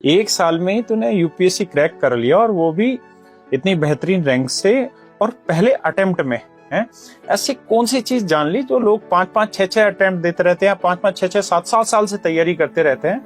एक साल में ही तूने यूपीएससी क्रैक कर लिया और वो भी इतनी बेहतरीन रैंक से और पहले अटेम्प्ट में है। ऐसी कौन सी चीज जान ली जो लोग 5-5, 6-6 अटेम्प्ट देते रहते हैं, 5-5, 6-6, 7-7 साल से तैयारी करते रहते हैं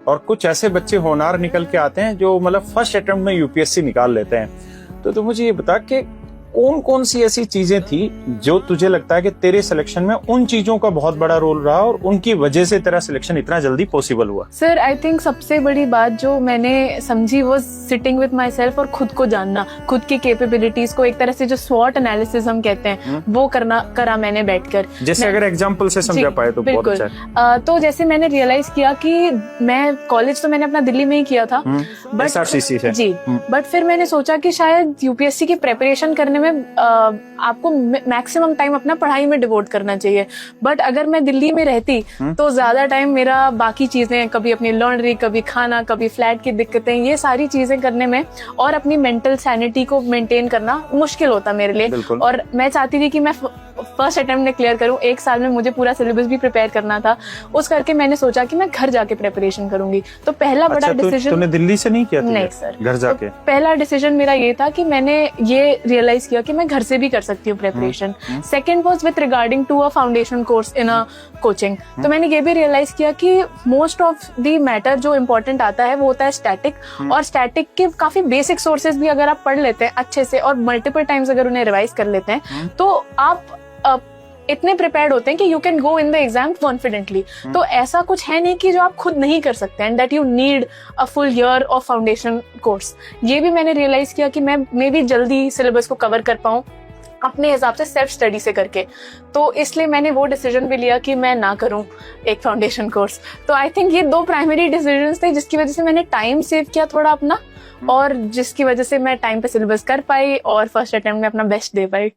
और कुछ ऐसे बच्चे होनहार निकल के आते हैं जो मतलब फर्स्ट अटेम्प्ट में यूपीएससी निकाल लेते हैं। तो मुझे ये बता कि कौन कौन सी ऐसी चीजें थी जो तुझे लगता है कि तेरे सिलेक्शन में उन चीजों का बहुत बड़ा रोल रहा और उनकी वजह से तेरा सिलेक्शन इतना जल्दी पॉसिबल हुआ? सर आई थिंक सबसे बड़ी बात जो मैंने समझी वो सिटिंग विद माई सेल्फ और खुद को जानना, खुद की कैपेबिलिटीज को एक तरह से जो स्वॉट एनालिसिस हम कहते हैं वो करा मैंने बैठकर। जैसे अगर एग्जाम्पल से समझा पाए तो बहुत अच्छा है। तो जैसे मैंने रियलाइज किया कि मैं कॉलेज तो मैंने अपना दिल्ली में ही किया था SRCC से जी, बट फिर मैंने सोचा कि शायद यूपीएससी की प्रेपरेशन करने में आपको मैक्सिमम टाइम अपना पढ़ाई में डिवोट करना चाहिए। बट अगर मैं दिल्ली में रहती तो ज्यादा टाइम मेरा बाकी चीजें, कभी अपनी लॉन्ड्री, कभी खाना, कभी फ्लैट की दिक्कतें, ये सारी चीजें करने में और अपनी मेंटल सैनिटी को मेंटेन करना मुश्किल होता मेरे लिए। और मैं चाहती थी कि मैं फर्स्ट अटेम्प्ट में क्लियर करूं। एक साल में मुझे पूरा सिलेबस भी प्रिपेयर करना था, उस करके मैंने सोचा कि मैं घर जाके प्रिपरेशन करूंगी। तो पहला बड़ा डिसीजन। तूने दिल्ली से नहीं किया? नहीं सर, घर जाके। तो पहला डिसीजन मेरा ये था कि मैंने ये रियलाइज किया कि मैं घर से भी कर सकती हूँ preparation. Second was with regarding to a foundation course in a coaching. तो मैंने ये भी रियलाइज किया कि मोस्ट ऑफ द मैटर जो इम्पोर्टेंट आता है वो होता है स्टैटिक, और स्टैटिक के काफी बेसिक सोर्सेज भी अगर आप पढ़ लेते हैं अच्छे से और मल्टीपल टाइम्स अगर उन्हें रिवाइज कर लेते हैं तो आप इतने प्रिपेयर्ड होते हैं कि you can go in the exam confidently. तो ऐसा कुछ है नहीं कि जो आप खुद नहीं कर सकते and that you need a full year of foundation course. ये भी मैंने रियलाइज किया कि मैं भी जल्दी सिलेबस को कवर कर पाऊं अपने हिसाब से सेल्फ स्टडी से करके। तो इसलिए मैंने वो डिसीजन भी लिया कि मैं ना करूं एक फाउंडेशन कोर्स। तो आई थिंक ये दो प्राइमरी डिसीजंस थे जिसकी वजह से मैंने टाइम सेव किया थोड़ा अपना, और जिसकी वजह से मैं टाइम पे सिलेबस कर पाई और फर्स्ट अटेम्प्ट में अपना बेस्ट दे पाई।